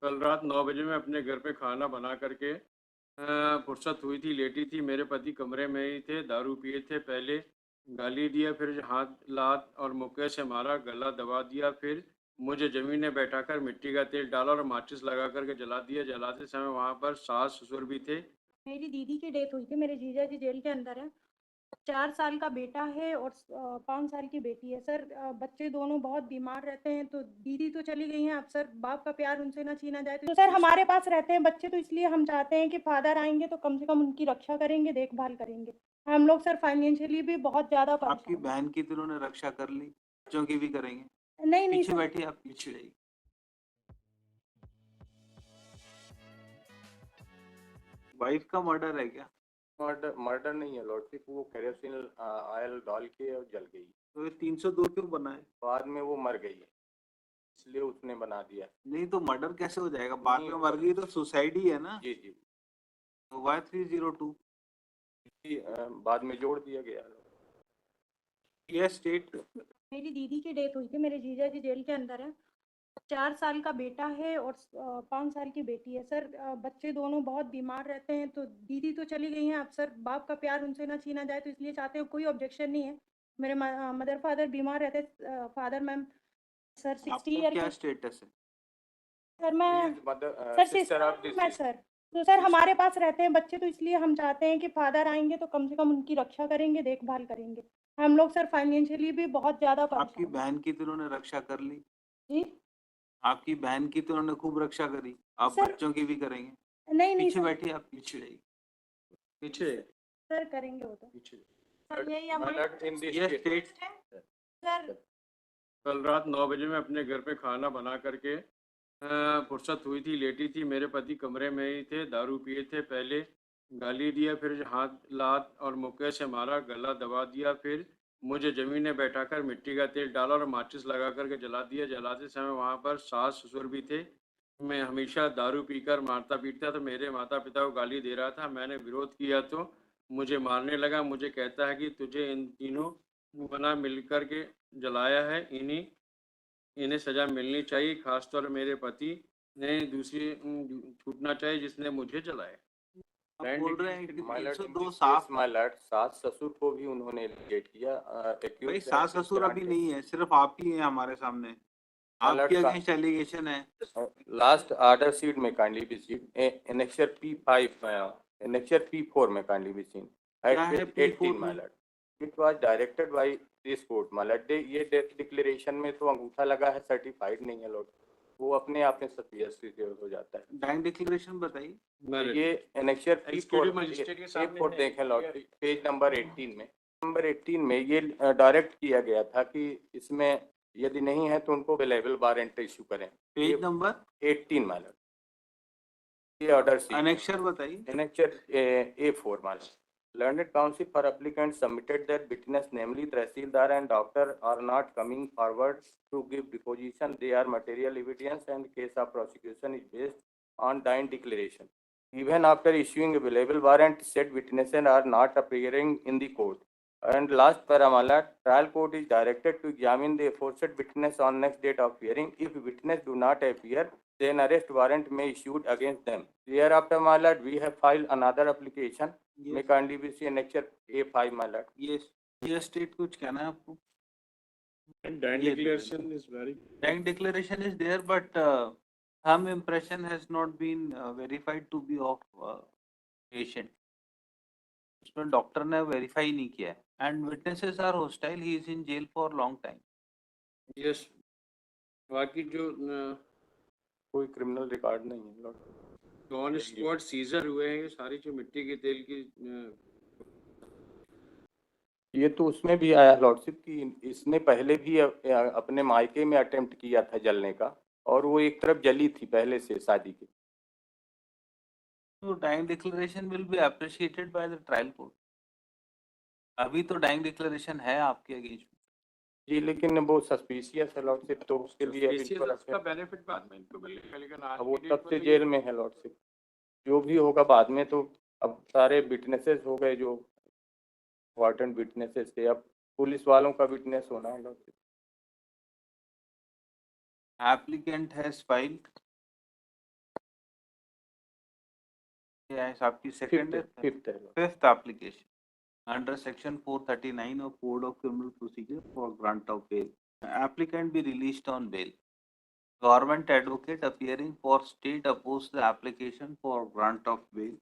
कल रात 9 बजे मैं अपने घर पे खाना बना करके फुर्सत हुई थी, लेटी थी। मेरे पति कमरे में ही थे, दारू पिए थे। पहले गाली दिया, फिर हाथ, लात और मुक्के से मारा, गला दबा दिया। फिर मुझे ज़मीन में बैठाकर मिट्टी का तेल डाला और माचिस लगा कर के जला दिया। जलाते समय वहाँ पर सास-ससुर भी थे। मेरी दीदी की डेथ हुई थी, मेरे जीजा जी जेल के अंदर हैं। 4 साल का बेटा है और 5 साल की बेटी है। सर बच्चे दोनों बहुत बीमार रहते हैं, तो दीदी तो चली गई हैं, अब सर बाप का प्यार उनसे ना छीना जाए। तो सर हमारे पास रहते हैं बच्चे, तो इसलिए हम चाहते हैं कि फादर आएँगे तो कम से कम उनकी रक्षा करेंगे, देखभाल करेंगे। हम लोग सर फाइनेंशियली भी बहुत ज़्यादा आपकी परेशान हैं। बहन की तो उन्होंने रक्षा कर ली, बच्चों की भी करेंगे। नहीं, नहीं पीछे सर। बैठिए, आप पीछे जाइए। वाइफ का मर्डर है क्या? मर्डर मर्डर नहीं है लॉर्डशिप, वो केरोसिन ऑयल डाल के और जल गई। तो ये 302 क्यों बना है? बाद में वो मर गई है, इसलिए उसने बना दिया। नहीं तो मर्डर कैसे हो जाएगा? बाद नहीं में हुआ। मर गई तो सुसाइड ही है ना? जी जी। तो वाई 302? बाद में जोड़ दिया गया। ये स्टेट। मेरी दीदी की डेथ हुई थी, मेरे जीजा जी जेल के अंदर हैं। 4 साल का बेटा है और 5 साल की बेटी है। सर बच्चे दोनों बहुत बीमार रहते हैं, तो दीदी तो चली गई हैं, अब सर बाप का प्यार उनसे ना छीना जाए, तो इसलिए चाहते हैं। कोई ऑब्जेक्शन नहीं है। मेरे मदर फादर बीमार रहते, फादर मैम सर 60 आपका ईयर क्या के। स्टेटस है? सर मैं mother sir sister sister of हूँ मैं दिस। सर। तो सर हमारे पास रहते हैं बच्चे, तो इसलिए हम चाहते हैं कि फादर आएंगे तो कम से कम उनकी रक्षा करेंगे, देखभाल करेंगे। हम लोग सर फाइनेंशियली भी बहुत ज़्यादा आपकी परेशान हैं। बहन की तो उन्होंने रक्षा कर ली। जी आपकी बहन की तो उन्होंने खूब रक्षा करी, आप सर। बच्चों की भी करेंगे। नहीं, नहीं पीछे सर। बैठिए, आप पीछे जाइए। पीछे, सर करेंगे वो तो। पीछे। सर यही हमारी इन दिस ये स्टेट। स्टेट। है सर। कल रात 9 बजे मैं अपने घर पे खाना बना करके फुर्सत हुई थी, लेटी थी। मेरे पति कमरे में ही थे, दारू पिए थे। पहले गाली दिया, फिर हाथ, लात और मुक्के से मारा, गला दबा दिया। फिर मुझे ज़मीन में बैठाकर मिट्टी का तेल डाला और माचिस लगा कर के जला दिया। जलाते समय वहाँ पर सास-ससुर भी थे। मैं हमेशा दारू पीकर मारता पीटता, तो मेरे माता-पिता को गाली दे रहा था। मैंने विरोध किया तो मुझे मारने लगा। मुझे कहता है कि तुझे इन तीनों बना मिलकर के जलाया है, इन्हें सज़ा मिलनी चाहिए। ख़ासतौर पे मेरे पति ने दूसरी छूटना चाहिए जिसने मुझे जलाया। आप बोल रहे हैं कि my Lord, in 302 this case साफ है। माय लॉर्ड, सास ससुर को भी उन्होंने एलिगेट किया। भाई एक्यूज दैट सास ससुर सिस्टर अभी आंटी। नहीं है, सिर्फ आप ही हैं हमारे सामने। माय आपके लॉर्ड का अगेंस्ट एलिगेशन है। लास्ट ऑर्डर शीट में kindly be seen annexure P5 annexure P4 में काइंडली बी सीन क्या एट है पेज 18 P4 माय में? Lord. It was directed by this court my Lord. ये डेथ डिक्लेरेशन में तो अंगूठा लगा है, सर्टिफाइड नहीं है लॉर्ड। वो अपने आप में सत्यापित हो जाता है। बैंक डिक्लेरेशन बताइए। ये एनेक्सर P4 एग्जीक्यूटिव मजिस्ट्रेट के सामने A4 है। देखें लॉर्ड, पेज नंबर 18 में। नंबर 18 में ये डायरेक्ट किया गया था कि इसमें यदि नहीं है तो उनको अवेलेबल वारंट इशू करें। पेज नंबर 18 माय लॉर्ड, ये ऑर्डर शीट अनेक्शर बताइए। Annexure A4 my Lord. Learned counsel for applicant submitted that witness, namely Tahsildar and doctor, are not coming forward to give deposition. They are material evidence and case of prosecution is based on dying declaration. Even after issuing available warrant, said witnesses are not appearing in the court. And last paramala, trial court is directed to examine the aforesaid witness on next date of hearing. If witness do not appear, then arrest warrant may issued against them. Thereafter, my lord, we have filed another application. May kindly be seen annexure A5, my lord. ये state कुछ कहना है आपको? Dying declaration is very. Bank declaration is there but some impression has not been verified to be of patient. उसमें doctor ने verify नहीं किया है and witnesses are hostile, he is in jail for long time. Yes, बाकी जो कोई criminal record नहीं है लॉर्ड। ऑन स्पॉट सीजर हुए हैं, ये सारी जो मिट्टी के तेल की ये तो उसमें भी आया लॉर्डशिप कि इसने पहले भी अपने मायके में अटेम्प्ट किया था जलने का, और वो एक तरफ जली थी पहले से शादी के। तो dying declaration will be appreciated by the trial court. अभी तो डाइंग डिक्लेरेशन है आपके अगेंस्ट में। जी, लेकिन वो सस्पिशियस है लॉर्डशिप, तो उसके लिए अब इनको उसका बेनिफिट बाद में इनको मिलेगा, लेकिन आज अब वो की तब डेट से में जेल में है लॉर्डशिप। जो भी होगा बाद में, तो अब सारे विटनेसेस हो गए जो इम्पोर्टेंट विटनेसेस थे, अब पुलिस वालों का विटनेस होना है लॉर्डशिप। एप्लीकेंट हैज फाइल्ड क्या है आपकी second है? Fifth है। Fifth application under section 439 of Code of Criminal Procedure for grant of bail. Applicant be released on bail. Government advocate appearing for state oppose the application for grant of bail.